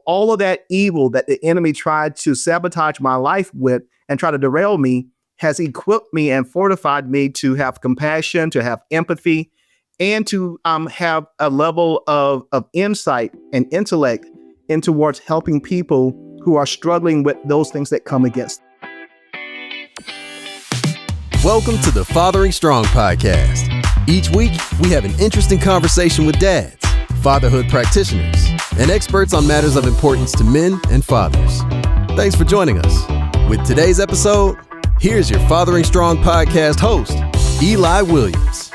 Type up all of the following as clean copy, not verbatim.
all of that evil that the enemy tried to sabotage my life with and try to derail me has equipped me and fortified me to have compassion, to have empathy, and to have a level of insight and intellect in towards helping people who are struggling with those things that come against them. Welcome to the Fathering Strong podcast. Each week, we have an interesting conversation with dads, fatherhood practitioners, and experts on matters of importance to men and fathers. Thanks for joining us. With today's episode, here's your Fathering Strong podcast host, Eli Williams.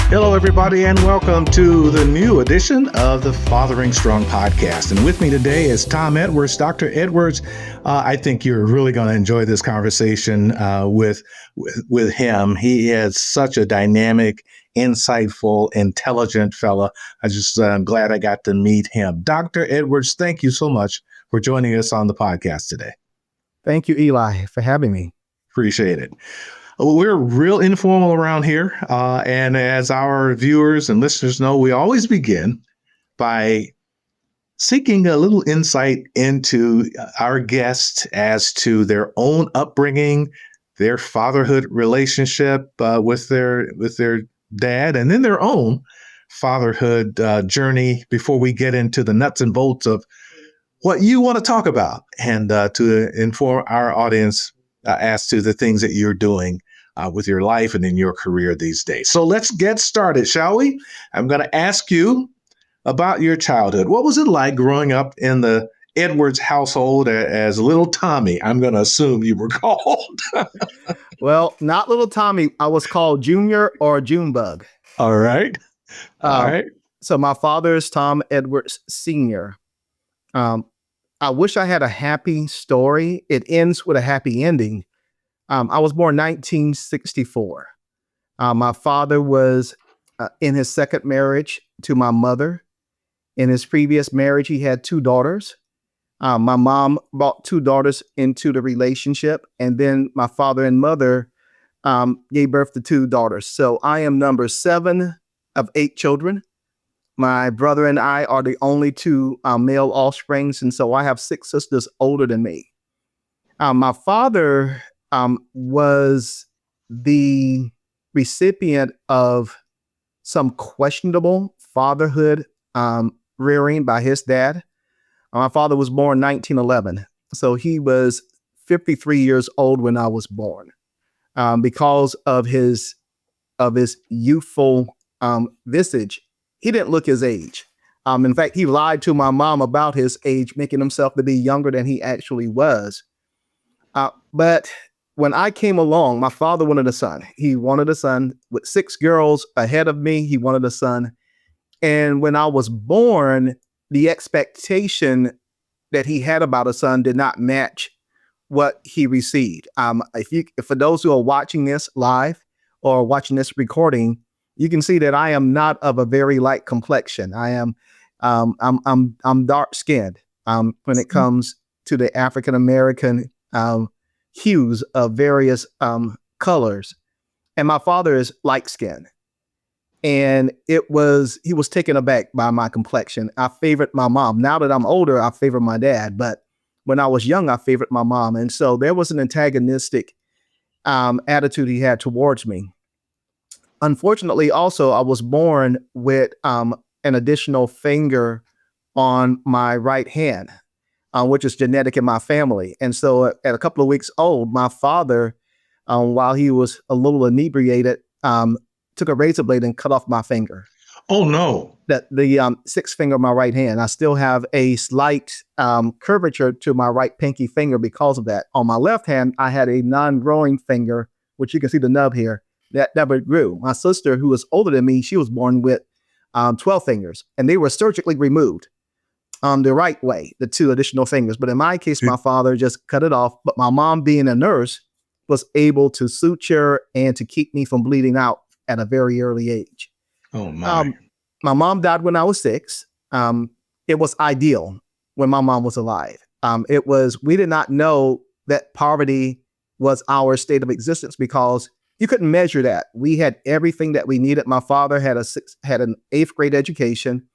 Hello, everybody, and welcome to the new edition of the Fathering Strong podcast. And with me today is Tom Edwards. Dr. Edwards, I think you're really going to enjoy this conversation with him. He is such a dynamic, insightful, intelligent fella. I'm glad I got to meet him. Dr. Edwards, thank you so much for joining us on the podcast today. Thank you, Eli, for having me. Appreciate it. We're real informal around here. And as our viewers and listeners know, we always begin by seeking a little insight into our guests as to their own upbringing, their fatherhood relationship with their dad, and then their own fatherhood journey before we get into the nuts and bolts of what you want to talk about and to inform our audience as to the things that you're doing with your life and in your career these days. So let's get started, shall we? I'm going to ask you about your childhood. What was it like growing up in the Edwards household as little Tommy? I'm going to assume you were called. Well, not little Tommy. I was called Junior or Junebug. All right. All right. So my father is Tom Edwards Sr. I wish I had a happy story. It ends with a happy ending. I was born 1964. My father was in his second marriage to my mother. In his previous marriage, he had two daughters. My mom brought two daughters into the relationship, and then my father and mother gave birth to two daughters. So I am number 7 of 8 children. My brother and I are the only two male offsprings, and so I have 6 sisters older than me. My father was the recipient of some questionable fatherhood rearing by his dad. My father was born 1911, so he was 53 years old when I was born. Because of his youthful visage, he didn't look his age. In fact, he lied to my mom about his age, making himself to be younger than he actually was. But when I came along, my father wanted a son. He wanted a son with 6 girls ahead of me. He wanted a son. And when I was born, the expectation that he had about a son did not match what he received. For those who are watching this live or watching this recording, you can see that I am not of a very light complexion. I'm dark skinned when it comes to the African American hues of various colors, and my father is light skinned. And he was taken aback by my complexion. I favored my mom. Now that I'm older, I favor my dad. But when I was young, I favored my mom. And so there was an antagonistic attitude he had towards me. Unfortunately, also, I was born with an additional finger on my right hand, which is genetic in my family. And so at a couple of weeks old, my father, while he was a little inebriated, took a razor blade and cut off my finger. Oh, no. The 6th finger of my right hand. I still have a slight curvature to my right pinky finger because of that. On my left hand, I had a non-growing finger, which you can see the nub here, that never grew. My sister, who was older than me, she was born with 12 fingers, and they were surgically removed the right way, the 2 additional fingers. But in my case, my father just cut it off. But my mom, being a nurse, was able to suture and to keep me from bleeding out at a very early age. Oh, my. My mom died when I was 6. It was ideal when my mom was alive. We did not know that poverty was our state of existence because you couldn't measure that. We had everything that we needed. My father had an 8th grade education.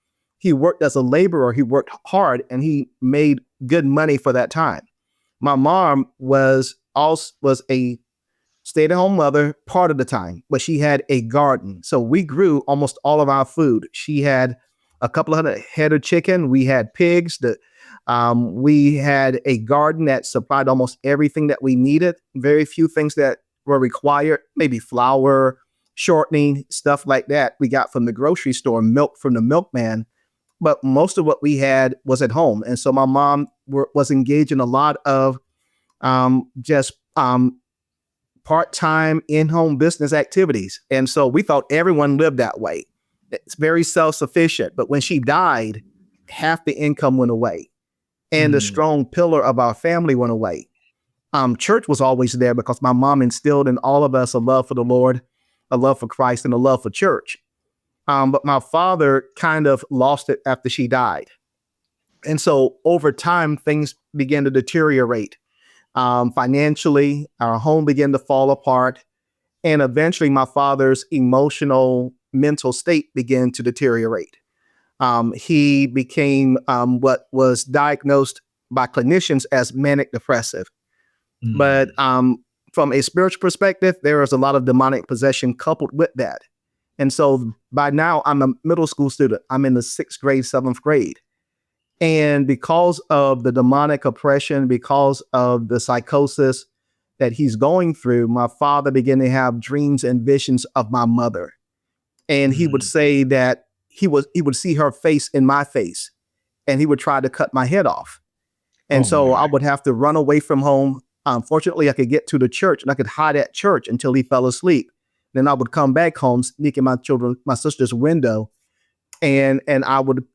he worked as a laborer. He worked hard and he made good money for that time. My mom was a stay-at-home mother part of the time, but she had a garden. So we grew almost all of our food. She had a couple of hundred head of chicken. We had pigs. We had a garden that supplied almost everything that we needed. Very few things that were required, maybe flour, shortening, stuff like that. We got from the grocery store, milk from the milkman. But most of what we had was at home. And so my mom was engaged in a lot of just part-time in-home business activities. And so we thought everyone lived that way. It's very self-sufficient. But when she died, half the income went away. And the strong pillar of our family went away. Church was always there because my mom instilled in all of us a love for the Lord, a love for Christ, and a love for church. But my father kind of lost it after she died. And so over time, things began to deteriorate. Financially, our home began to fall apart. And eventually my father's emotional, mental state began to deteriorate. He became what was diagnosed by clinicians as manic depressive. But from a spiritual perspective, there is a lot of demonic possession coupled with that. And so by now, I'm a middle school student. I'm in the 6th grade, 7th grade. And because of the demonic oppression, because of the psychosis that he's going through, my father began to have dreams and visions of my mother. And he would say that he would see her face in my face, and he would try to cut my head off. And I would have to run away from home. Fortunately, I could get to the church and I could hide at church until he fell asleep. Then I would come back home, sneak in my sister's window, and I would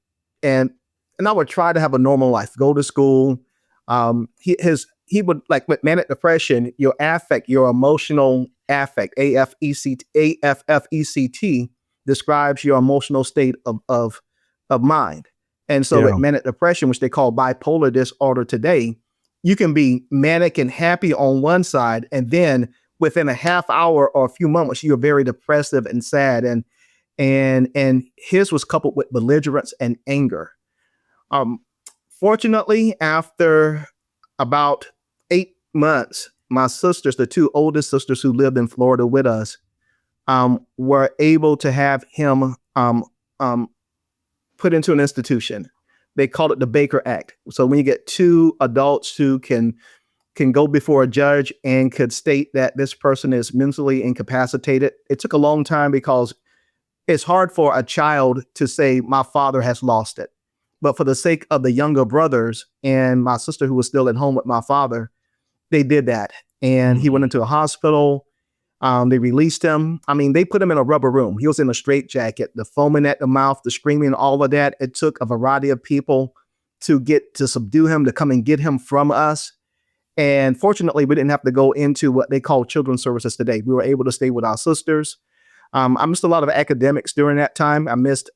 try to have a normal life, go to school. He would, like with manic depression, your affect, your emotional affect, AFFECT, describes your emotional state of mind. And so with manic depression, which they call bipolar disorder today, you can be manic and happy on one side, and then within a half hour or a few moments, you're very depressive and sad. And his was coupled with belligerence and anger. Fortunately, after about 8 months, my sisters, the 2 oldest sisters who lived in Florida with us, were able to have him put into an institution. They called it the Baker Act. So when you get 2 adults who can go before a judge and could state that this person is mentally incapacitated, it took a long time because it's hard for a child to say, my father has lost it. But for the sake of the younger brothers and my sister who was still at home with my father, they did that. And he went into a hospital. They released him. I mean, they put him in a rubber room. He was in a straitjacket, the foaming at the mouth, the screaming, all of that. It took a variety of people to subdue him, to come and get him from us. And fortunately, we didn't have to go into what they call children's services today. We were able to stay with our sisters. I missed a lot of academics during that time. I missed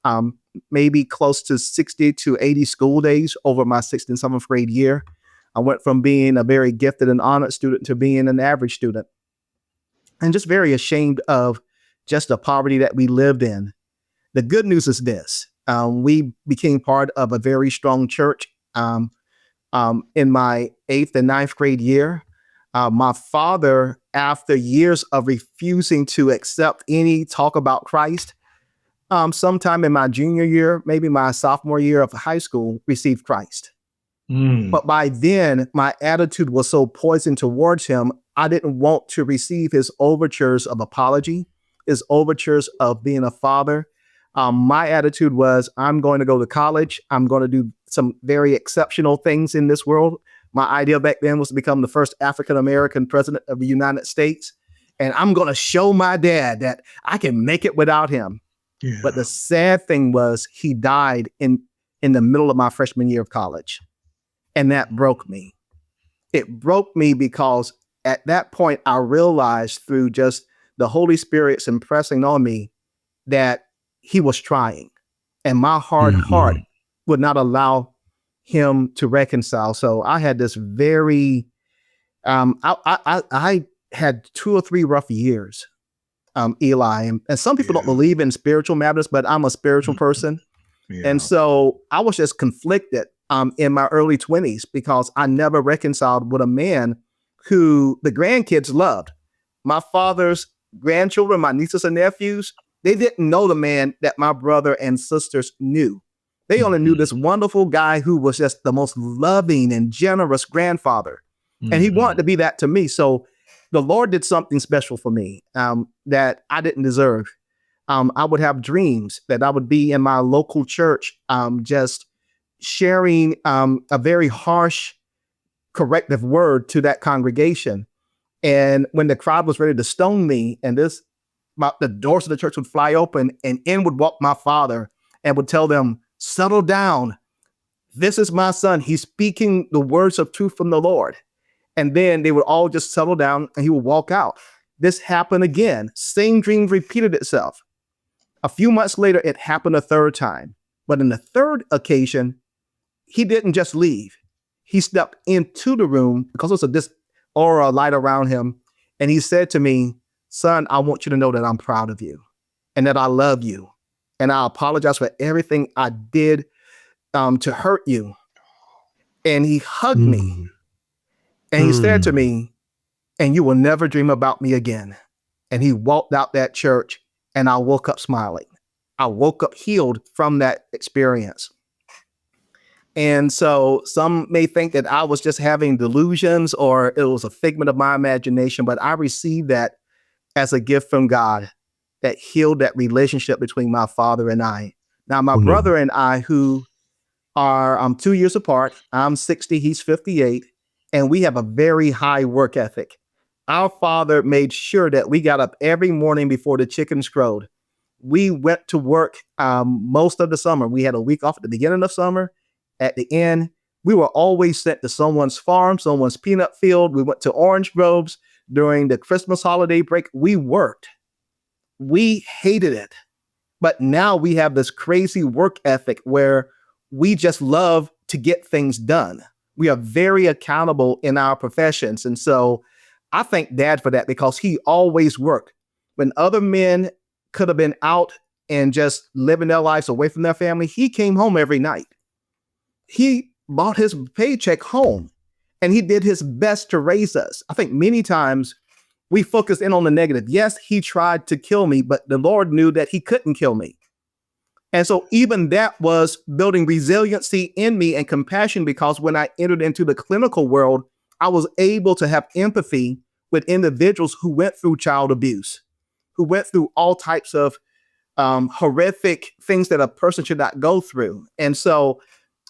maybe close to 60 to 80 school days over my 6th and 7th grade year. I went from being a very gifted and honored student to being an average student. And just very ashamed of just the poverty that we lived in. The good news is this. We became part of a very strong church in my 8th and 9th grade year. My father, after years of refusing to accept any talk about Christ, sometime in my junior year, maybe my sophomore year of high school, received Christ. But by then, my attitude was so poisoned towards him, I didn't want to receive his overtures of apology, his overtures of being a father. My attitude was, I'm going to go to college. I'm going to do some very exceptional things in this world. My idea back then was to become the first African-American president of the United States. And I'm going to show my dad that I can make it without him. Yeah. But the sad thing was he died in the middle of my freshman year of college. And that broke me. It broke me because at that point, I realized through just the Holy Spirit's impressing on me that he was trying. And my hard heart would not allow him to reconcile. So I had this very, I had 2 or 3 rough years, Eli. And some people don't believe in spiritual matters, but I'm a spiritual person. And Yeah. so I was just conflicted in my early 20s because I never reconciled with a man who the grandkids loved. My father's grandchildren, my nieces and nephews, they didn't know the man that my brother and sisters knew. They only knew this wonderful guy who was just the most loving and generous grandfather. And he wanted to be that to me. So the Lord did something special for me that I didn't deserve. I would have dreams that I would be in my local church, just sharing a very harsh corrective word to that congregation. And when the crowd was ready to stone me, and the doors of the church would fly open, and in would walk my father and would tell them, "Settle down. This is my son. He's speaking the words of truth from the Lord." And then they would all just settle down and he would walk out. This happened again. Same dream repeated itself. A few months later, it happened a third time. But in the third occasion, he didn't just leave. He stepped into the room because there was this aura light around him. And he said to me, "Son, I want you to know that I'm proud of you and that I love you. And I apologize for everything I did to hurt you." And he hugged me and he said to me, "And you will never dream about me again." And he walked out that church and I woke up smiling. I woke up healed from that experience. And so some may think that I was just having delusions or it was a figment of my imagination, but I received that as a gift from God that healed that relationship between my father and I. Now, my brother and I, who are 2 years apart, I'm 60, he's 58, and we have a very high work ethic. Our father made sure that we got up every morning before the chickens crowed. We went to work most of the summer. We had a week off at the beginning of summer. At the end, we were always sent to someone's farm, someone's peanut field. We went to orange groves during the Christmas holiday break. We worked. We hated it. But now we have this crazy work ethic where we just love to get things done. We are very accountable in our professions. And so I thank Dad for that because he always worked. When other men could have been out and just living their lives away from their family, he came home every night. He brought his paycheck home and he did his best to raise us. I think many times we focus in on the negative. Yes, he tried to kill me, but the Lord knew that he couldn't kill me. And so even that was building resiliency in me and compassion because when I entered into the clinical world, I was able to have empathy with individuals who went through child abuse, who went through all types of horrific things that a person should not go through. And so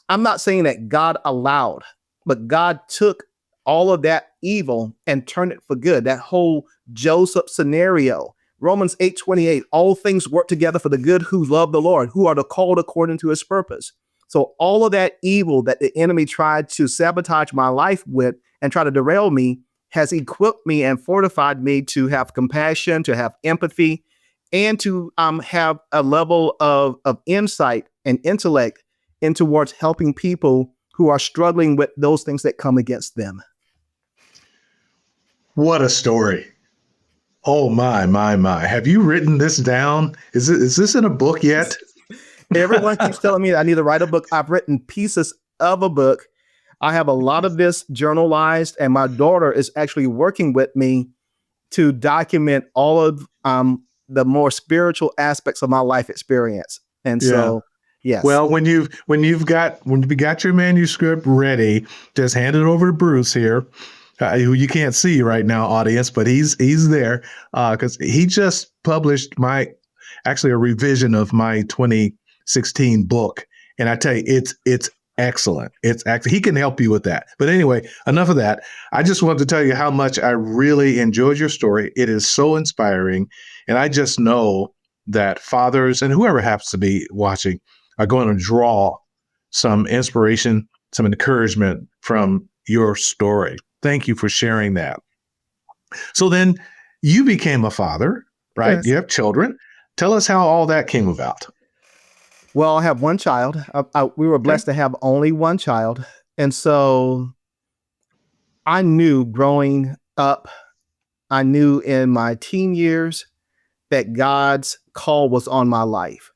I'm not saying that God allowed, but God took all of that evil and turned it for good. That whole Joseph scenario, Romans 8:28, all things work together for the good who love the Lord, who are the called according to his purpose. So all of that evil that the enemy tried to sabotage my life with and try to derail me has equipped me and fortified me to have compassion, to have empathy, and to have a level of insight and intellect in towards helping people who are struggling with those things that come against them. What a story. Oh, my. Have you written this down? Is this in a book yet? Everyone keeps telling me that I need to write a book. I've written pieces of a book. I have a lot of this journalized, and my daughter is actually working with me to document all of the more spiritual aspects of my life experience. And so, yes. Well, when you got your manuscript ready, just hand it over to Bruce here, who you can't see right now, audience, but he's there because he just published a revision of my 2016 book, and I tell you, it's excellent. He can help you with that. But anyway, enough of that. I just wanted to tell you how much I really enjoyed your story. It is so inspiring, and I just know that fathers and whoever happens to be watching are going to draw some inspiration, some encouragement from your story. Thank you for sharing that. So then you became a father, right? Yes. You have children. Tell us how all that came about. Well, I have one child. We were blessed to have only one child. And so I knew growing up, I knew in my teen years that God's call was on my life.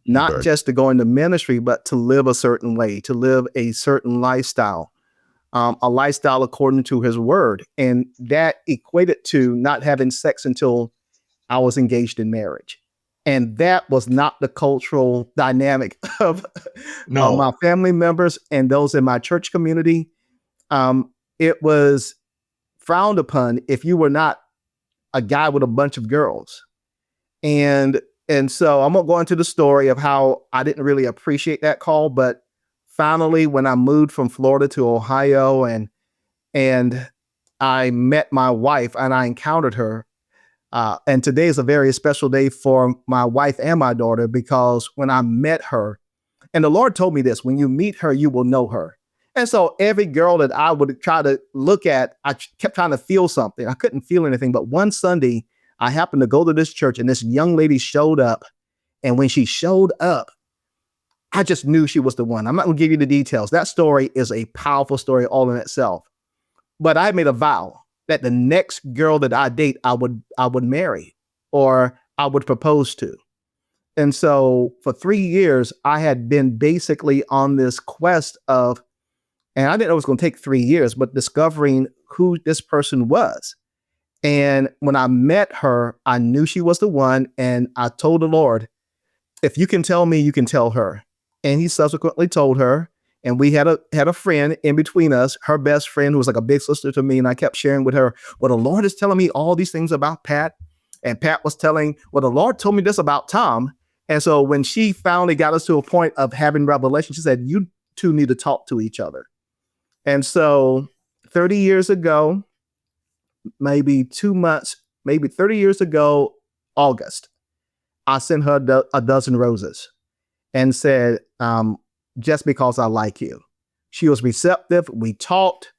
not Okay. just to go into ministry, but to live a certain way, to live a certain lifestyle, a lifestyle according to his word. And that equated to not having sex until I was engaged in marriage. And that was not the cultural dynamic of my No. family members and those in my church community. It was frowned upon if you were not a guy with a bunch of girls. And so I'm gonna go into the story of how I didn't really appreciate that call, but finally, when I moved from Florida to Ohio and I met my wife and I encountered her, and today is a very special day for my wife and my daughter because when I met her, and the Lord told me this: when you meet her, you will know her. And so every girl that I would try to look at, I kept trying to feel something. I couldn't feel anything. But one Sunday, I happened to go to this church and this young lady showed up. And when she showed up, I just knew she was the one. I'm not going to give you the details. That story is a powerful story all in itself. But I made a vow that the next girl that I date, I would marry or I would propose to. And so for 3 years, I had been basically on this quest of, and I didn't know it was going to take 3 years, but discovering who this person was. And when I met her, I knew she was the one. And I told the Lord, if you can tell me, you can tell her. And he subsequently told her. And we had a friend in between us, her best friend, who was like a big sister to me. And I kept sharing with her, well, the Lord is telling me all these things about Pat. And Pat was telling, well, the Lord told me this about Tom. And so when she finally got us to a point of having revelation, she said, you two need to talk to each other. And so 30 years ago, maybe 2 months, maybe 30 years ago, August, I sent her a dozen roses and said, just because I like you. She was receptive. We talked,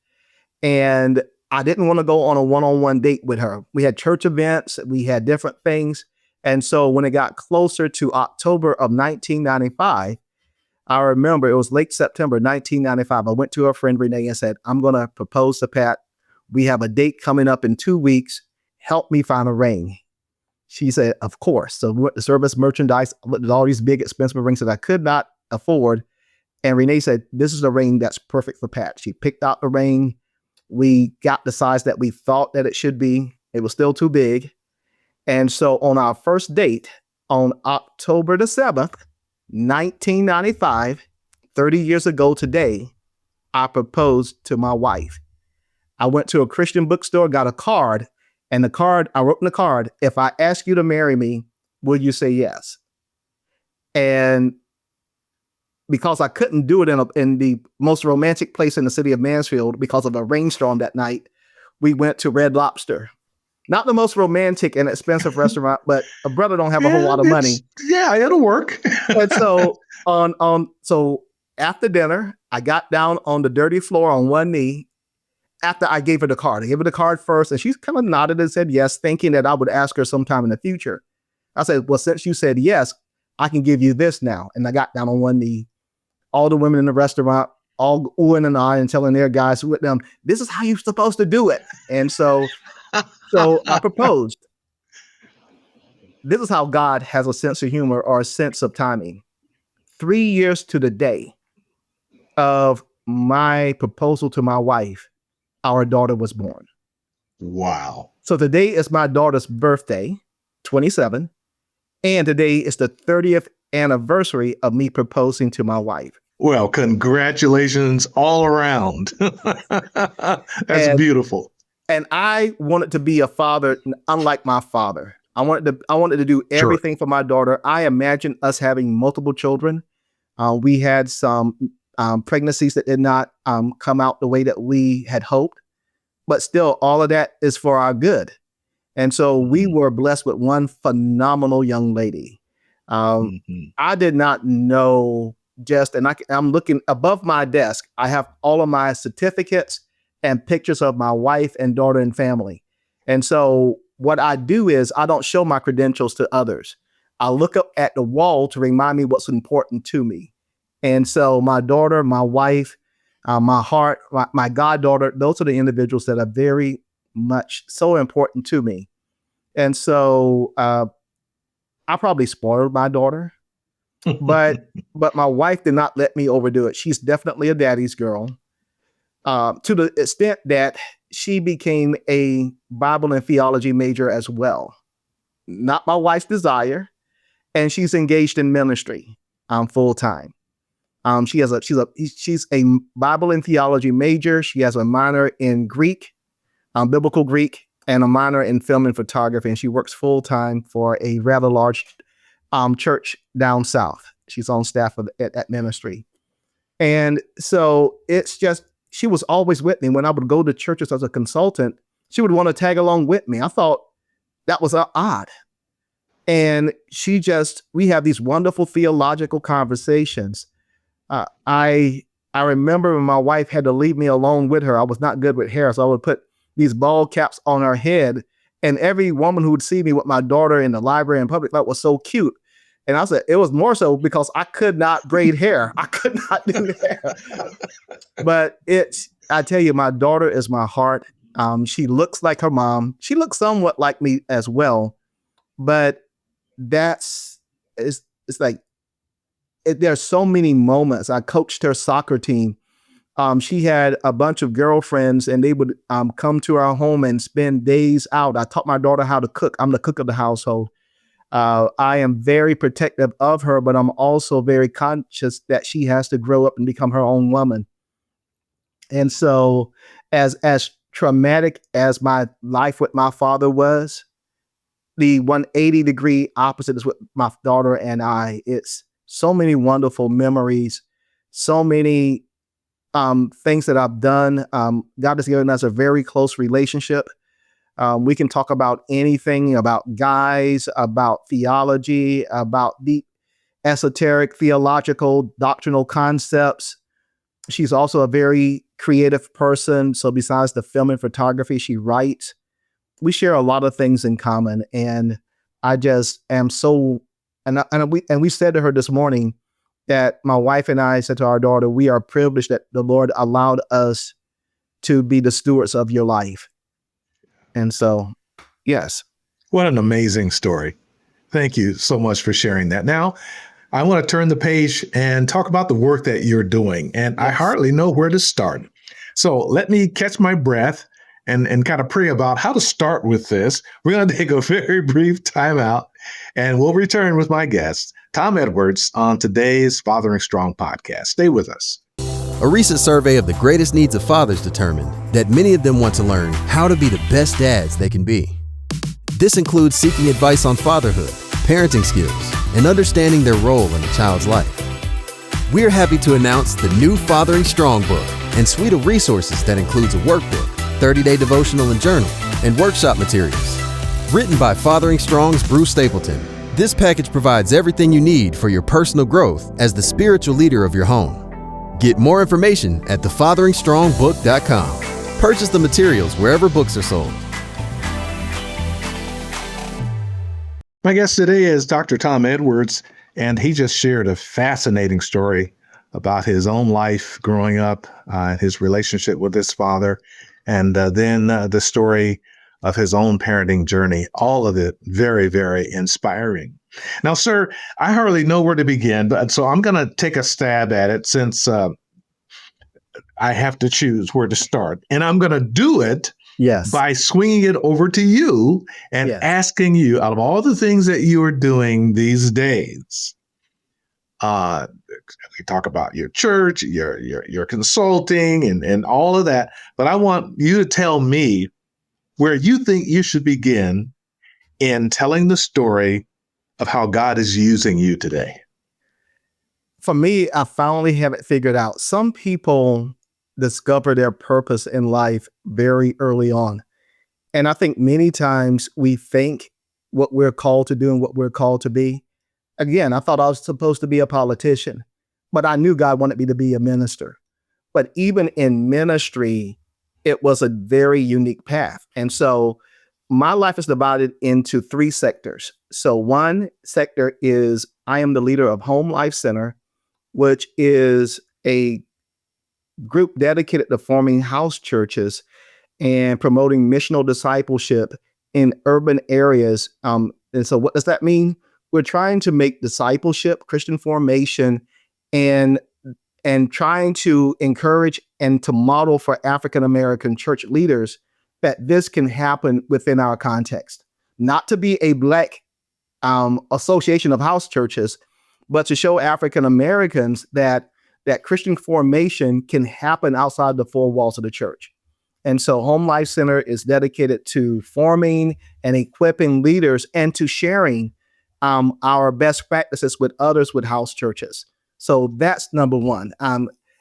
and I didn't want to go on a one-on-one date with her. We had church events. We had different things. And so when it got closer to October of 1995, I remember it was late September 1995. I went to her friend Renee and said, I'm going to propose to Pat. We have a date coming up in 2 weeks. Help me find a ring. She said, of course. So we went to Service Merchandise, looked at all these big expensive rings that I could not afford. And Renee said, this is the ring that's perfect for Pat. She picked out the ring. We got the size that we thought that it should be. It was still too big. And so on our first date on October the 7th, 1995, 30 years ago today, I proposed to my wife. I went to a Christian bookstore, got a card, and I wrote in the card, if I ask you to marry me, will you say yes? And because I couldn't do it in the most romantic place in the city of Mansfield because of a rainstorm that night, we went to Red Lobster. Not the most romantic and expensive restaurant, but a brother don't have a whole lot of money. Yeah, it'll work. And so so after dinner, I got down on the dirty floor on one knee after I gave her the card. I gave her the card first, and she kind of nodded and said yes, thinking that I would ask her sometime in the future. I said, well, since you said yes, I can give you this now. And I got down on one knee. All the women in the restaurant, all oohing and ahhing and telling their guys with them, this is how you're supposed to do it. And so I proposed. This is how God has a sense of humor or a sense of timing. 3 years to the day of my proposal to my wife, our daughter was born. Wow. So today is my daughter's birthday, 27, and today is the 30th anniversary of me proposing to my wife. Well, congratulations all around. That's beautiful. And I wanted to be a father unlike my father. I wanted to do everything for my daughter. I imagined us having multiple children. We had some pregnancies that did not come out the way that we had hoped, but still all of that is for our good. And so we were blessed with one phenomenal young lady. I did not know I'm looking above my desk. I have all of my certificates and pictures of my wife and daughter and family. And so what I do is I don't show my credentials to others. I look up at the wall to remind me what's important to me. And so my daughter, my wife, my heart, my goddaughter, those are the individuals that are very much so important to me. And so I probably spoiled my daughter. but my wife did not let me overdo it. She's definitely a daddy's girl, to the extent that she became a Bible and theology major as well. Not my wife's desire, and she's engaged in ministry full time. She's a Bible and theology major. She has a minor in Greek, biblical Greek, and a minor in film and photography. And she works full time for a rather large church down south. She's on staff at ministry. And so it's just, she was always with me. When I would go to churches as a consultant, she would want to tag along with me. I thought that was odd. And we have these wonderful theological conversations. I remember when my wife had to leave me alone with her. I was not good with hair, so I would put these bald caps on her head. And every woman who would see me with my daughter in the library in public thought was so cute. And I said, it was more so because I could not braid hair. I could not do hair. But I tell you, my daughter is my heart. She looks like her mom. She looks somewhat like me as well. But it's like, there's so many moments. I coached her soccer team. She had a bunch of girlfriends, and they would come to our home and spend days out. I taught my daughter how to cook. I'm the cook of the household. I am very protective of her, but I'm also very conscious that she has to grow up and become her own woman. And so as traumatic as my life with my father was, the 180-degree opposite is with my daughter and I. It's so many wonderful memories, so many things that I've done. God has given us a very close relationship. We can talk about anything, about guys, about theology, about deep esoteric, theological, doctrinal concepts. She's also a very creative person. So besides the film and photography, she writes. We share a lot of things in common. And I just am so, and we said to her this morning that my wife and I said to our daughter, we are privileged that the Lord allowed us to be the stewards of your life. And so, yes. What an amazing story. Thank you so much for sharing that. Now, I want to turn the page and talk about the work that you're doing. And yes. I hardly know where to start. So let me catch my breath and kind of pray about how to start with this. We're going to take a very brief time out, and we'll return with my guest, Tom Edwards, on today's Fathering Strong podcast. Stay with us. A recent survey of the greatest needs of fathers determined that many of them want to learn how to be the best dads they can be. This includes seeking advice on fatherhood, parenting skills, and understanding their role in a child's life. We're happy to announce the new Fathering Strong book and suite of resources that includes a workbook, 30-day devotional and journal, and workshop materials. Written by Fathering Strong's Bruce Stapleton, this package provides everything you need for your personal growth as the spiritual leader of your home. Get more information at thefatheringstrongbook.com. Purchase the materials wherever books are sold. My guest today is Dr. Tom Edwards, and he just shared a fascinating story about his own life growing up, his relationship with his father, and then the story of his own parenting journey. All of it very, very inspiring. Now, sir, I hardly know where to begin, but so I'm going to take a stab at it since I have to choose where to start. And I'm going to do it by swinging it over to you and asking you, out of all the things that you are doing these days, we talk about your church, your consulting and all of that, but I want you to tell me where you think you should begin in telling the story of how God is using you today. For me, I finally have it figured out. Some people discover their purpose in life very early on. And I think many times we think what we're called to do and what we're called to be. Again, I thought I was supposed to be a politician, but I knew God wanted me to be a minister. But even in ministry, it was a very unique path. And so my life is divided into three sectors. So one sector is I am the leader of Home Life Center, which is a group dedicated to forming house churches and promoting missional discipleship in urban areas. And so what does that mean? we're trying to make discipleship, Christian formation, and trying to encourage and to model for African American church leaders that this can happen within our context. Not to be a Black association of house churches, but to show African Americans that Christian formation can happen outside the four walls of the church. And so Home Life Center is dedicated to forming and equipping leaders and to sharing our best practices with others with house churches. So that's number one.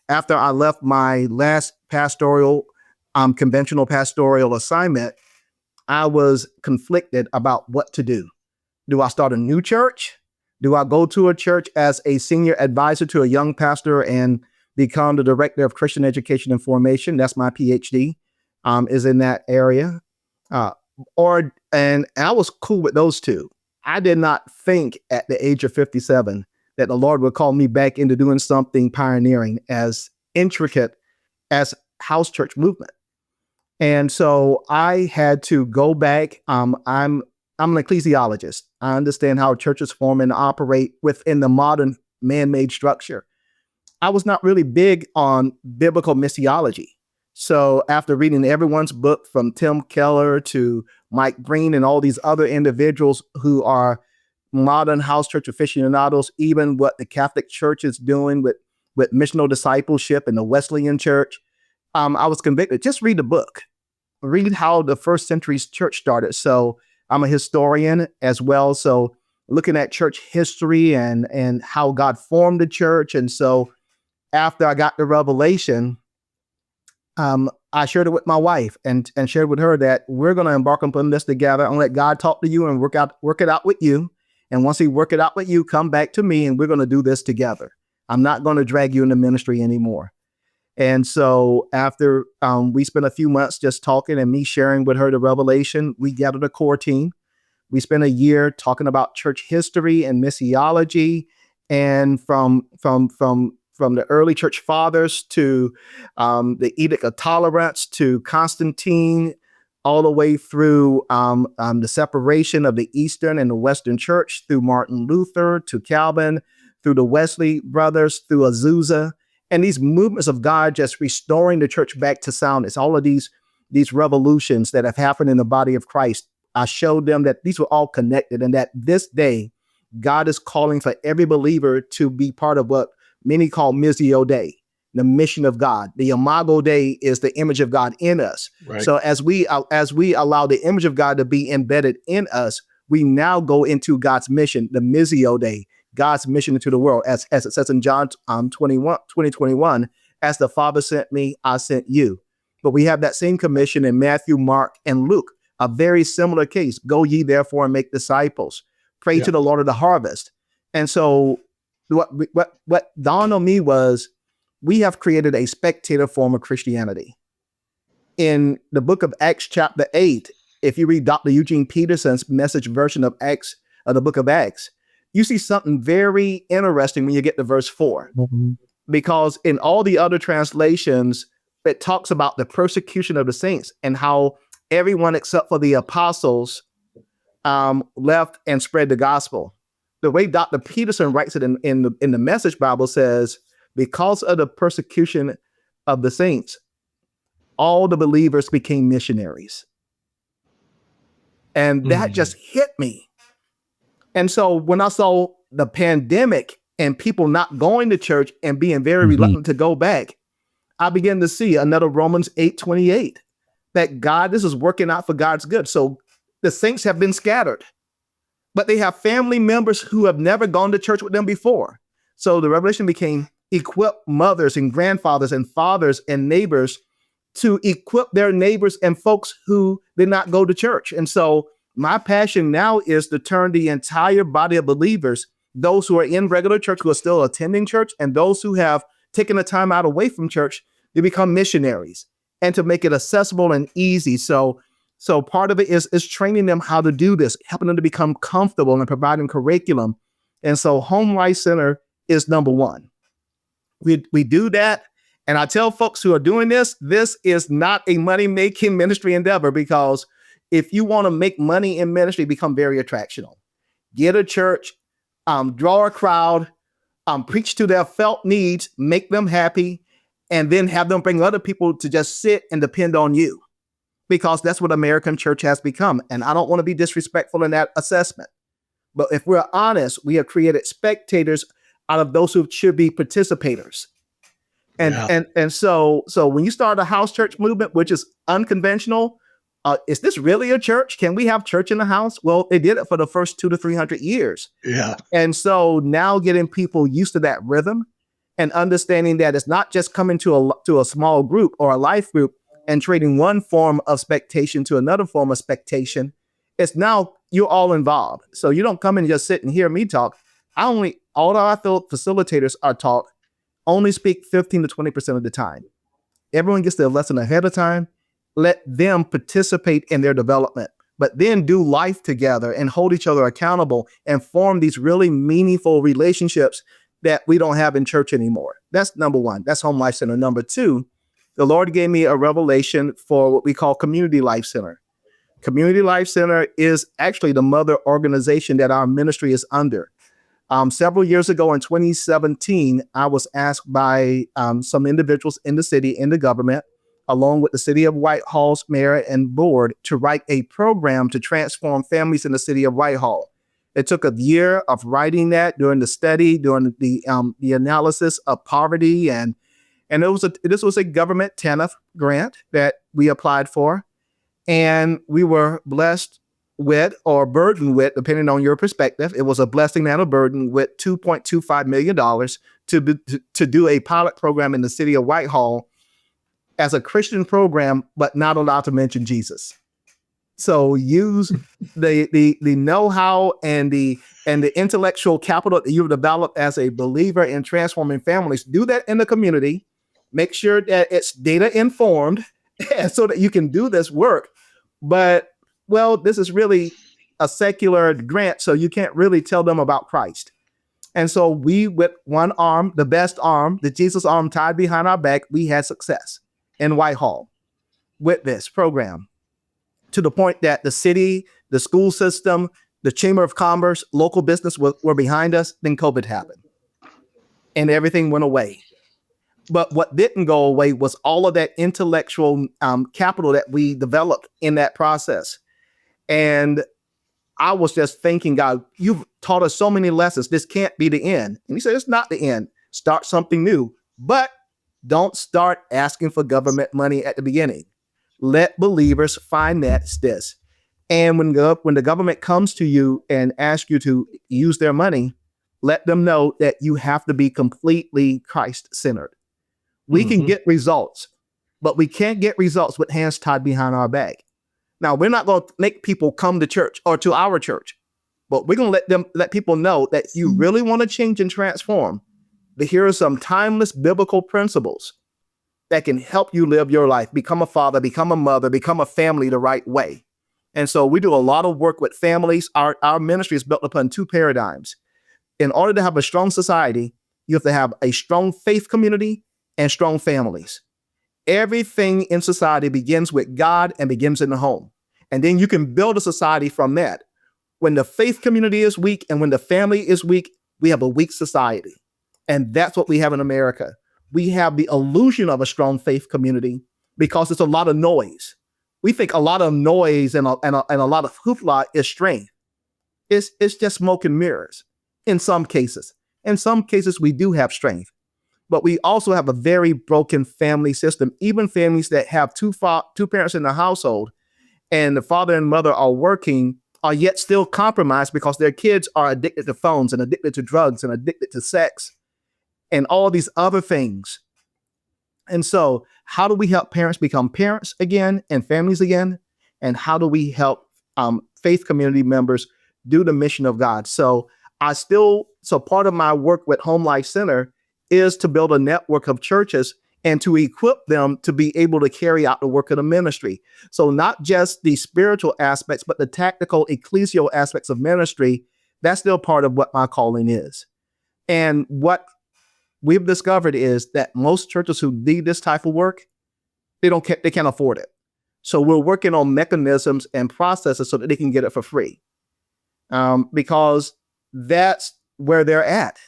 After I left my last pastoral, conventional pastoral assignment, I was conflicted about what to do. Do I start a new church? Do I go to a church as a senior advisor to a young pastor and become the director of Christian education and formation? That's my PhD, is in that area. And I was cool with those two. I did not think at the age of 57 that the Lord would call me back into doing something pioneering as intricate as house church movement. And so I had to go back. I'm an ecclesiologist. I understand how churches form and operate within the modern man-made structure. I was not really big on biblical missiology. So after reading everyone's book from Tim Keller to Mike Breen and all these other individuals who are modern house church aficionados, even what the Catholic Church is doing with missional discipleship and the Wesleyan Church, I was convicted. Just read the book. Read how the first century's church started. So I'm a historian as well. So looking at church history and how God formed the church. And so after I got the revelation, I shared it with my wife and shared with her that we're going to embark on putting this together and let God talk to you and work it out with you. And once he work it out with you, come back to me and we're going to do this together. I'm not going to drag you into ministry anymore. And so after we spent a few months just talking and me sharing with her the revelation, we gathered a core team. We spent a year talking about church history and missiology, and from the early church fathers to the Edict of Tolerance to Constantine, all the way through the separation of the Eastern and the Western church, through Martin Luther to Calvin, through the Wesley brothers, through Azusa. And these movements of God just restoring the church back to soundness, all of these revolutions that have happened in the body of Christ, I showed them that these were all connected and that this day, God is calling for every believer to be part of what many call Missio Dei, the mission of God. The Imago Dei is the image of God in us. Right. So as we allow the image of God to be embedded in us, we now go into God's mission, the Missio Dei, God's mission into the world, as it says in John 20:21, as the Father sent me, I sent you. But we have that same commission in Matthew, Mark, and Luke, a very similar case. Go ye therefore and make disciples. Pray to the Lord of the harvest. And so what dawned on me was we have created a spectator form of Christianity. In the book of Acts chapter 8, if you read Dr. Eugene Peterson's message version of Acts, of the book of Acts, you see something very interesting when you get to verse 4. Mm-hmm. Because in all the other translations, it talks about the persecution of the saints and how everyone except for the apostles left and spread the gospel. The way Dr. Peterson writes it in the Message Bible says, because of the persecution of the saints, all the believers became missionaries. And that just hit me. And so when I saw the pandemic and people not going to church and being very reluctant to go back, I began to see another Romans 8:28, that this is working out for God's good. So the saints have been scattered, but they have family members who have never gone to church with them before. So the revelation became equip mothers and grandfathers and fathers and neighbors to equip their neighbors and folks who did not go to church. And so my passion now is to turn the entire body of believers, those who are in regular church, who are still attending church, and those who have taken the time out away from church, to become missionaries and to make it accessible and easy. So part of it is training them how to do this, helping them to become comfortable and providing curriculum. And so Home Life Center is number one. We do that. And I tell folks who are doing this is not a money-making ministry endeavor, because if you want to make money in ministry, become very attractional. Get a church, draw a crowd, preach to their felt needs, make them happy, and then have them bring other people to just sit and depend on you, because that's what American church has become. And I don't want to be disrespectful in that assessment. But if we're honest, we have created spectators out of those who should be participators. And Yeah. so when you start a house church movement, which is unconventional, is this really a church? Can we have church in the house? Well, they did it for the first 200 to 300 years. Yeah. And so now getting people used to that rhythm and understanding that it's not just coming to a small group or a life group and trading one form of expectation to another form of expectation. It's now you're all involved. So you don't come and just sit and hear me talk. All our facilitators are taught only speak 15 to 20% of the time. Everyone gets their lesson ahead of time. Let them participate in their development, but then do life together and hold each other accountable and form these really meaningful relationships that we don't have in church anymore. That's number one. That's Home Life Center. Number two, the Lord gave me a revelation for what we call Community Life Center. Community Life Center is actually the mother organization that our ministry is under. Several years ago in 2017, I was asked by some individuals in the city, in the government, along with the city of Whitehall's mayor and board, to write a program to transform families in the city of Whitehall. It took a year of writing that, during the study, during the analysis of poverty, and this was a government TANF grant that we applied for, and we were blessed with, or burdened with, depending on your perspective. It was a blessing and a burden with $2.25 million to do a pilot program in the city of Whitehall as a Christian program, but not allowed to mention Jesus. So use the know-how and the intellectual capital that you've developed as a believer in transforming families. Do that in the community. Make sure that it's data informed so that you can do this work. But, well, this is really a secular grant, so you can't really tell them about Christ. And so we, with one arm, the best arm, the Jesus arm tied behind our back, we had success in Whitehall with this program, to the point that the city, the school system, the Chamber of Commerce, local business were behind us. Then COVID happened and everything went away. But what didn't go away was all of that intellectual capital that we developed in that process. And I was just thinking, God, you've taught us so many lessons. This can't be the end. And he said, it's not the end. Start something new, but don't start asking for government money at the beginning. Let believers finance this. And when the government comes to you and asks you to use their money, let them know that you have to be completely Christ-centered. We can get results, but we can't get results with hands tied behind our back. Now, we're not going to make people come to church or to our church, but we're going to let people know that if you really want to change and transform, that here are some timeless biblical principles that can help you live your life, become a father, become a mother, become a family the right way. And so we do a lot of work with families. Our ministry is built upon two paradigms. In order to have a strong society, you have to have a strong faith community and strong families. Everything in society begins with God and begins in the home. And then you can build a society from that. When the faith community is weak and when the family is weak, we have a weak society. And that's what we have in America. We have the illusion of a strong faith community because it's a lot of noise. We think a lot of noise and a lot of hoopla is strength. It's just smoke and mirrors in some cases. In some cases, we do have strength. But we also have a very broken family system. Even families that have two parents in the household and the father and mother are working are yet still compromised because their kids are addicted to phones and addicted to drugs and addicted to sex and all these other things. And so how do we help parents become parents again and families again? And how do we help faith community members do the mission of God? So part of my work with Home Life Center is to build a network of churches and to equip them to be able to carry out the work of the ministry. So not just the spiritual aspects, but the tactical ecclesial aspects of ministry, that's still part of what my calling is. And what we've discovered is that most churches who need this type of work, they can't afford it. So we're working on mechanisms and processes so that they can get it for free. Because that's where they're at.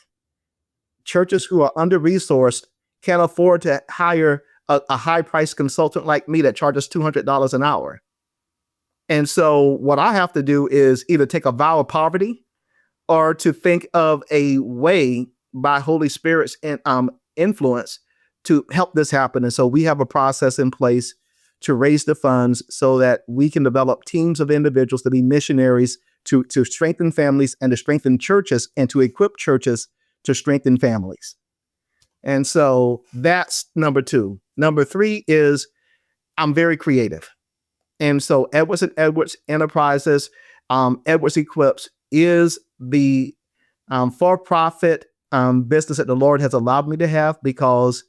Churches who are under-resourced can't afford to hire a high-priced consultant like me that charges $200 an hour. And so what I have to do is either take a vow of poverty or to think of a way by Holy Spirit's influence to help this happen. And so we have a process in place to raise the funds so that we can develop teams of individuals to be missionaries to strengthen families and to strengthen churches and to equip churches to strengthen families. And so that's number 2. Number 3 is I'm very creative. And so Edwards and Edwards Enterprises, Edwards Equips is the for-profit business that the Lord has allowed me to have because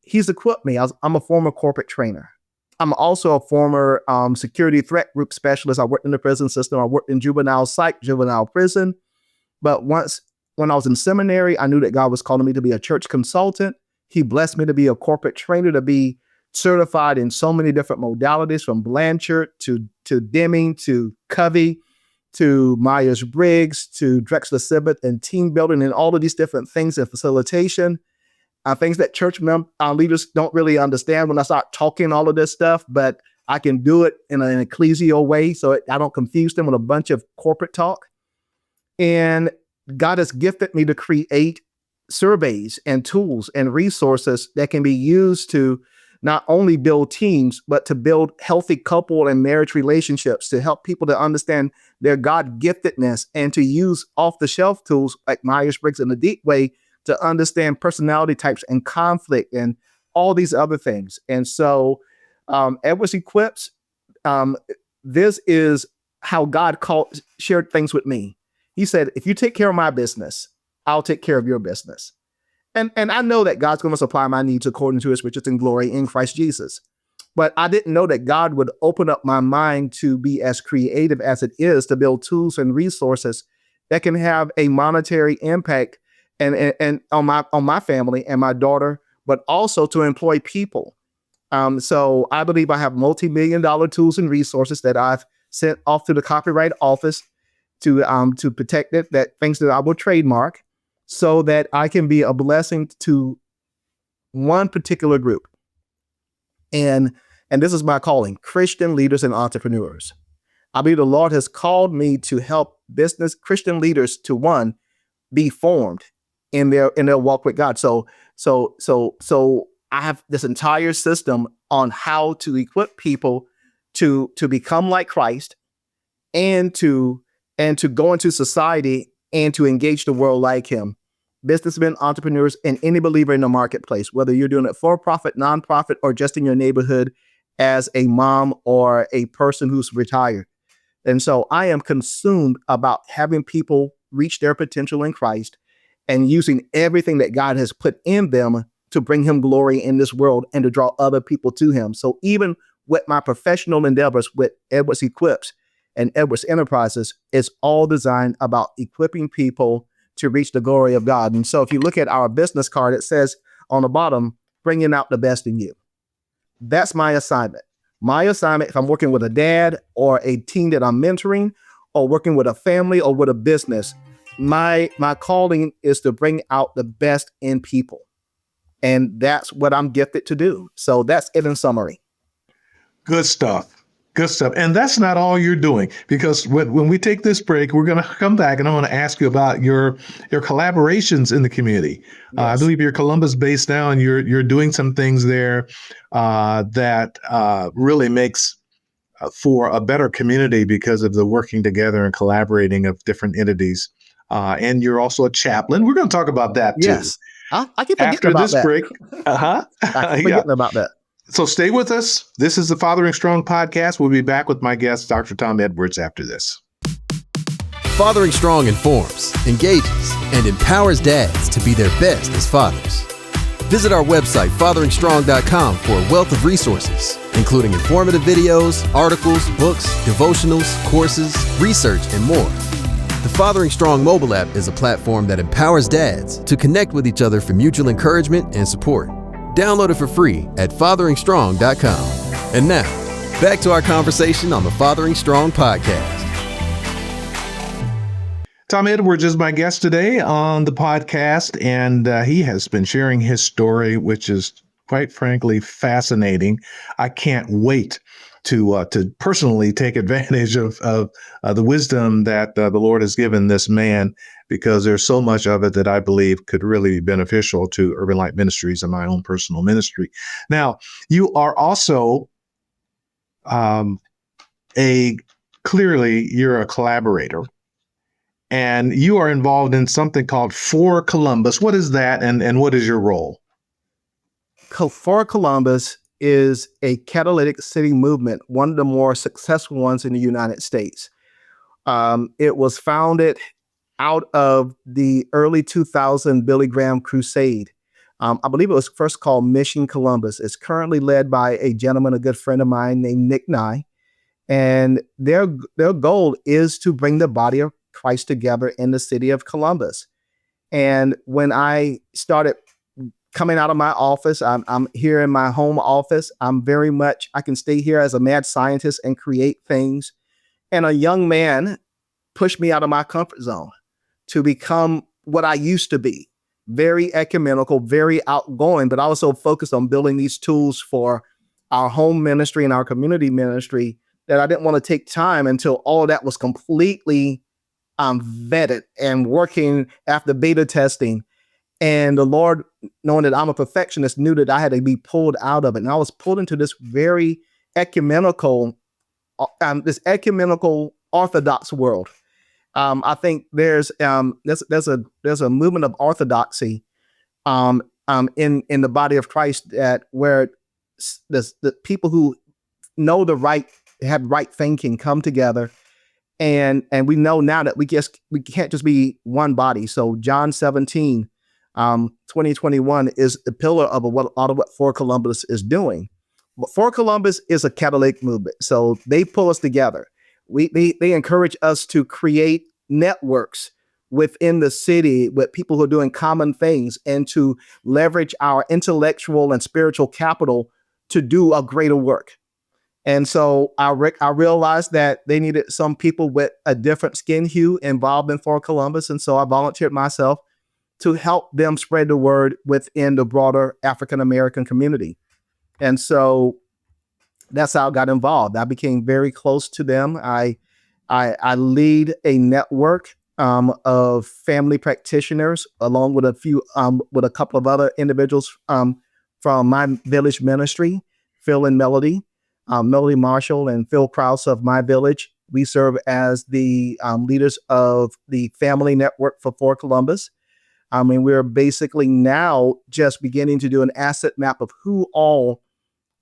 he's equipped me. I'm a former corporate trainer. I'm also a former security threat group specialist. I worked in the prison system. I worked in juvenile psych, juvenile prison. But when I was in seminary, I knew that God was calling me to be a church consultant. He blessed me to be a corporate trainer, to be certified in so many different modalities, from Blanchard to Deming to Covey to Myers-Briggs to Drexler Sibbett and team building and all of these different things and facilitation. Things that church leaders don't really understand when I start talking all of this stuff, but I can do it in an ecclesial way so I don't confuse them with a bunch of corporate talk. And God has gifted me to create surveys and tools and resources that can be used to not only build teams, but to build healthy couple and marriage relationships, to help people to understand their God giftedness and to use off-the-shelf tools like Myers-Briggs in a deep way to understand personality types and conflict and all these other things. And so Edwards Equips, this is how God shared things with me. He said, if you take care of my business, I'll take care of your business. And I know that God's going to supply my needs according to his riches and glory in Christ Jesus. But I didn't know that God would open up my mind to be as creative as it is to build tools and resources that can have a monetary impact and on my family and my daughter, but also to employ people. So I believe I have multi-million-dollar tools and resources that I've sent off to the Copyright Office to protect it, that things that I will trademark so that I can be a blessing to one particular group. And this is my calling, Christian leaders and entrepreneurs. I believe the Lord has called me to help Christian leaders to, one, be formed in their walk with God. So I have this entire system on how to equip people to become like Christ and to go into society and to engage the world like him. Businessmen, entrepreneurs, and any believer in the marketplace, whether you're doing it for profit, nonprofit, or just in your neighborhood as a mom or a person who's retired. And so I am consumed about having people reach their potential in Christ and using everything that God has put in them to bring him glory in this world and to draw other people to him. So even with my professional endeavors with Edwards Equips and Edwards Enterprises, it's all designed about equipping people to reach the glory of God. And so if you look at our business card, it says on the bottom, bringing out the best in you. That's my assignment. My assignment, if I'm working with a dad or a teen that I'm mentoring or working with a family or with a business, my calling is to bring out the best in people. And that's what I'm gifted to do. So that's it in summary. Good stuff. Good stuff. And that's not all you're doing, because when we take this break, we're going to come back and I want to ask you about your collaborations in the community. Yes. I believe you're Columbus based now and you're doing some things there that really makes for a better community because of the working together and collaborating of different entities. And you're also a chaplain. We're going to talk about that too. Yes. I keep forgetting after about this that. break. I keep forgetting about that. So stay with us. This is the Fathering Strong podcast. We'll be back with my guest, Dr. Tom Edwards, after this. Fathering Strong informs, engages, and empowers dads to be their best as fathers. Visit our website, fatheringstrong.com, for a wealth of resources, including informative videos, articles, books, devotionals, courses, research, and more. The Fathering Strong mobile app is a platform that empowers dads to connect with each other for mutual encouragement and support. Download it for free at fatheringstrong.com. And now, back to our conversation on the Fathering Strong podcast. Tom Edwards is my guest today on the podcast, and he has been sharing his story, which is quite frankly fascinating. I can't wait to personally take advantage of the wisdom that the Lord has given this man, because there's so much of it that I believe could really be beneficial to Urban Light Ministries and my own personal ministry. Now, you are also you're a collaborator, and you are involved in something called For Columbus. What is that, and what is your role? For Columbus is a catalytic city movement, one of the more successful ones in the United States. It was founded out of the early 2000 Billy Graham crusade. I believe it was first called Mission Columbus. It's currently led by a gentleman, a good friend of mine named Nick Nye. And their goal is to bring the body of Christ together in the city of Columbus. And when I started coming out of my office, I'm here in my home office. I can stay here as a mad scientist and create things. And a young man pushed me out of my comfort zone to become what I used to be. Very ecumenical, very outgoing, but also focused on building these tools for our home ministry and our community ministry, that I didn't want to take time until all of that was completely vetted and working after beta testing. And the Lord, knowing that I'm a perfectionist, knew that I had to be pulled out of it. And I was pulled into this very ecumenical Orthodox world. I think there's a movement of orthodoxy in the body of Christ, that where the people who know have right thinking come together, and we know now that we can't just be one body. So John 17, 2021 is the pillar of what For Columbus is doing. But For Columbus is a catalytic movement, so they pull us together. They encourage us to create networks within the city with people who are doing common things, and to leverage our intellectual and spiritual capital to do a greater work. And so I realized that they needed some people with a different skin hue involved in For Columbus. And so I volunteered myself to help them spread the word within the broader African-American community. And so that's how I got involved. I became very close to them. I lead a network of family practitioners, along with with a couple of other individuals from my village ministry, Phil and Melody Marshall and Phil Krause of my village. We serve as the leaders of the family network for Columbus. We're basically now just beginning to do an asset map of who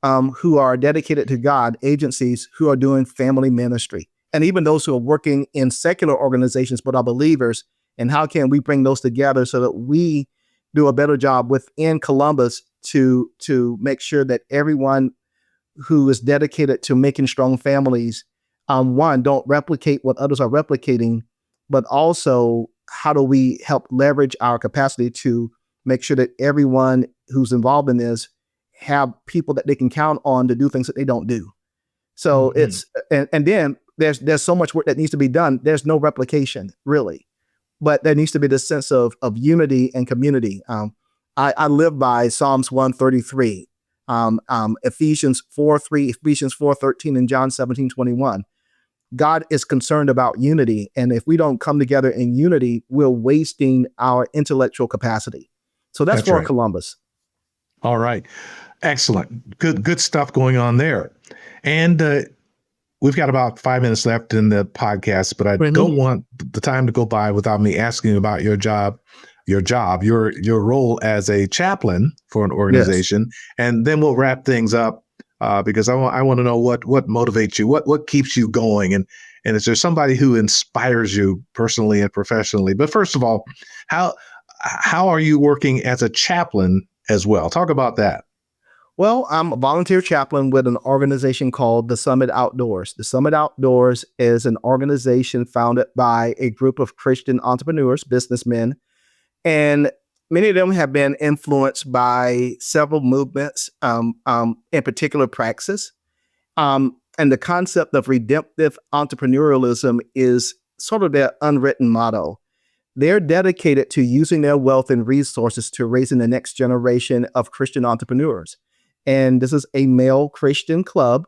are dedicated to God, agencies who are doing family ministry, and even those who are working in secular organizations but are believers. And how can we bring those together so that we do a better job within Columbus to make sure that everyone who is dedicated to making strong families, don't replicate what others are replicating, but also how do we help leverage our capacity to make sure that everyone who's involved in this have people that they can count on to do things that they don't do. So and then there's so much work that needs to be done. There's no replication really, but there needs to be this sense of unity and community. I live by Psalms 133. Ephesians 4:3, Ephesians 4:13, and John 17:21. God is concerned about unity, and if we don't come together in unity, we're wasting our intellectual capacity. So that's For Columbus. All right, excellent, good stuff going on there. And we've got about 5 minutes left in the podcast, but I don't want the time to go by without me asking about your role as a chaplain for an organization. Yes. And then we'll wrap things up because I want to know what motivates you, what keeps you going, and is there somebody who inspires you personally and professionally? But first of all, how are you working as a chaplain as well? Talk about that. Well, I'm a volunteer chaplain with an organization called the Summit Outdoors. The Summit Outdoors is an organization founded by a group of Christian entrepreneurs, businessmen, and many of them have been influenced by several movements, in particular praxis. And the concept of redemptive entrepreneurialism is sort of their unwritten motto. They're dedicated to using their wealth and resources to raising the next generation of Christian entrepreneurs. And this is a male Christian club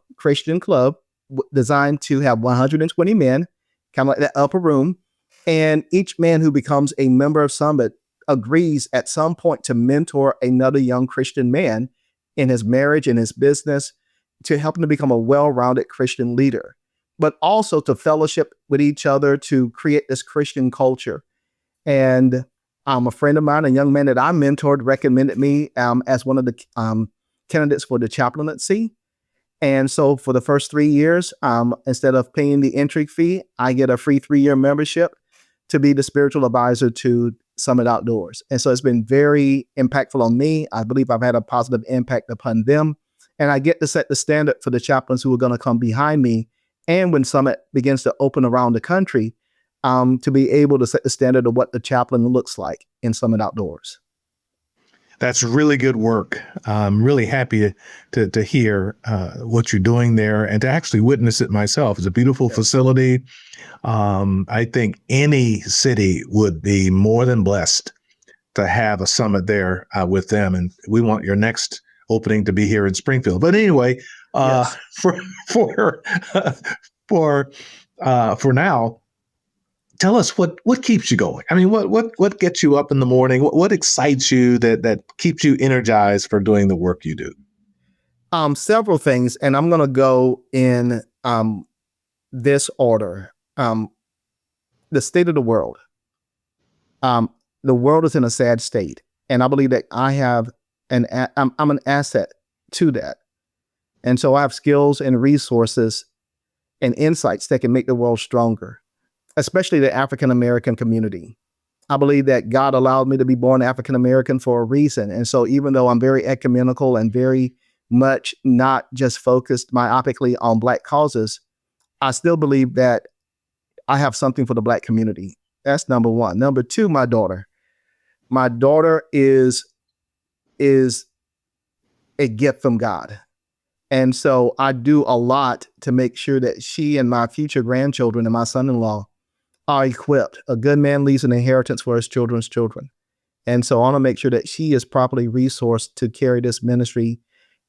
designed to have 120 men, kind of like that upper room. And each man who becomes a member of Summit agrees at some point to mentor another young Christian man in his marriage, in his business, to help him to become a well-rounded Christian leader, but also to fellowship with each other to create this Christian culture. And a friend of mine, a young man that I mentored, recommended me as one of the candidates for the chaplaincy. And so for the first 3 years, instead of paying the entry fee, I get a free 3-year membership to be the spiritual advisor to Summit Outdoors. And so it's been very impactful on me. I believe I've had a positive impact upon them. And I get to set the standard for the chaplains who are going to come behind me. And when Summit begins to open around the country, to be able to set the standard of what the chaplain looks like in Summit Outdoors. That's really good work. I'm really happy to hear what you're doing there and to actually witness it myself. It's a beautiful facility. I think any city would be more than blessed to have a summit there with them. And we want your next opening to be here in Springfield. But anyway, Yes. for now, tell us what keeps you going. I mean, what gets you up in the morning? What excites you that keeps you energized for doing the work you do? Several things, and I'm going to go in this order. The state of the world. The world is in a sad state, and I believe that I'm an asset to that. And so I have skills and resources and insights that can make the world stronger, especially the African-American community. I believe that God allowed me to be born African-American for a reason. And so even though I'm very ecumenical and very much not just focused myopically on Black causes, I still believe that I have something for the Black community. That's number one. Number two, my daughter. My daughter is a gift from God. And so I do a lot to make sure that she and my future grandchildren and my son-in-law are equipped. A good man leaves an inheritance for his children's children. And so I want to make sure that she is properly resourced to carry this ministry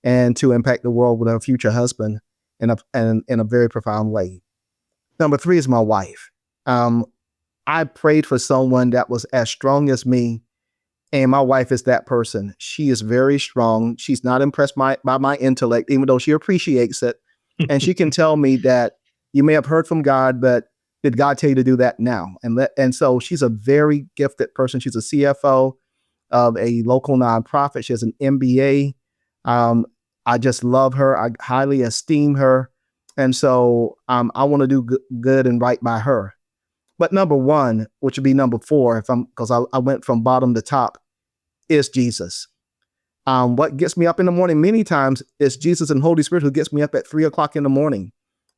and to impact the world with her future husband in a very profound way. Number three is my wife. I prayed for someone that was as strong as me, and my wife is that person. She is very strong. She's not impressed by my intellect, even though she appreciates it. And she can tell me that you may have heard from God, but did God tell you to do that now? And so she's a very gifted person. She's a CFO of a local nonprofit. She has an MBA. I just love her. I highly esteem her. And so I want to do good and right by her. But number one, which would be number four, because I went from bottom to top, is Jesus. What gets me up in the morning many times is Jesus and Holy Spirit, who gets me up at 3:00 in the morning,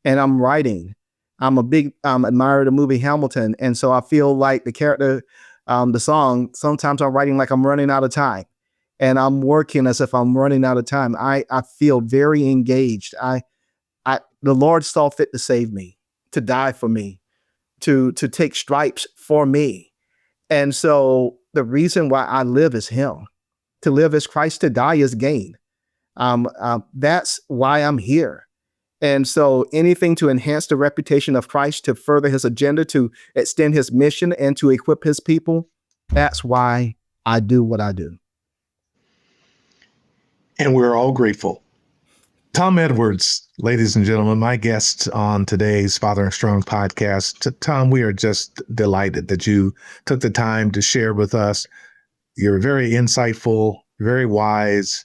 and I'm writing. I'm a big admirer of the movie Hamilton, and so I feel like the character, the song. Sometimes I'm writing like I'm running out of time, and I'm working as if I'm running out of time. I feel very engaged. The Lord saw fit to save me, to die for me, to take stripes for me. And so the reason why I live is Him. To live is Christ, to die is gain. That's why I'm here. And so anything to enhance the reputation of Christ, to further His agenda, to extend His mission, and to equip His people, that's why I do what I do. And we're all grateful. Tom Edwards, ladies and gentlemen, my guest on today's Fathering Strong podcast. Tom, we are just delighted that you took the time to share with us. You're very insightful, very wise,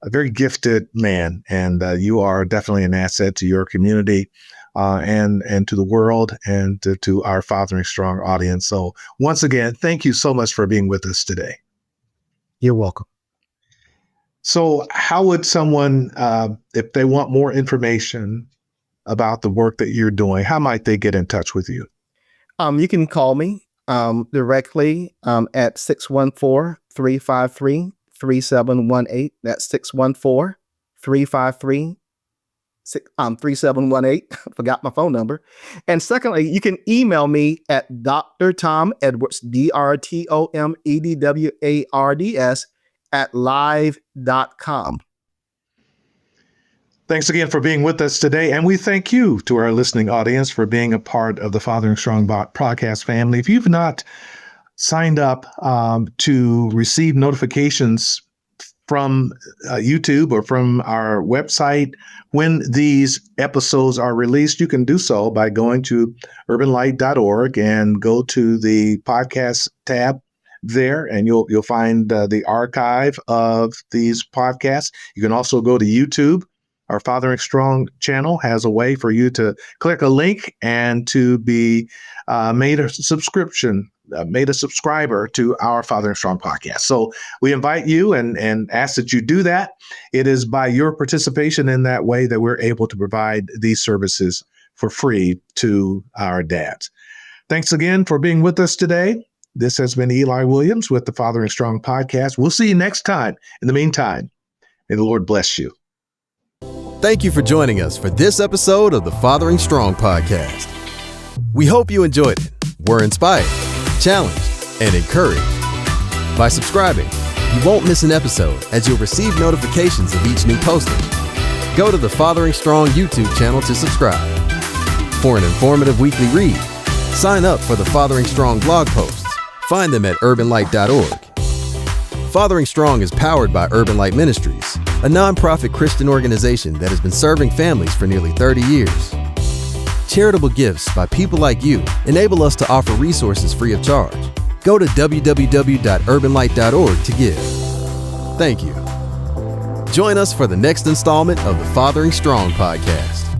a very gifted man, and you are definitely an asset to your community and to the world and to our Fathering Strong audience. So once again, thank you so much for being with us today. You're welcome. So how would someone, if they want more information about the work that you're doing, how might they get in touch with you? You can call me directly at 614-353-3718. That's 614-353-3718. 3718. Forgot my phone number. And secondly, you can email me at Dr. Tom Edwards, DrTomEdwards @live.com. Thanks again for being with us today. And we thank you to our listening audience for being a part of the Fathering Strong podcast family. If you've not signed up to receive notifications from YouTube or from our website when these episodes are released, you can do so by going to urbanlight.org and go to the podcast tab there, and you'll find the archive of these podcasts. You can also go to YouTube. Our Fathering Strong channel has a way for you to click a link and to be made a subscriber to our Fathering Strong podcast. So we invite you and ask that you do that. It is by your participation in that way that we're able to provide these services for free to our dads. Thanks again for being with us today. This has been Eli Williams with the Fathering Strong podcast. We'll see you next time. In the meantime, may the Lord bless you. Thank you for joining us for this episode of the Fathering Strong podcast. We hope you enjoyed it, were inspired, challenged, and encouraged. By subscribing, you won't miss an episode as you'll receive notifications of each new posting. Go to the Fathering Strong YouTube channel to subscribe. For an informative weekly read, sign up for the Fathering Strong blog posts. Find them at urbanlight.org. Fathering Strong is powered by Urban Light Ministries, a nonprofit Christian organization that has been serving families for nearly 30 years. Charitable gifts by people like you enable us to offer resources free of charge. Go to www.urbanlight.org to give. Thank you. Join us for the next installment of the Fathering Strong podcast.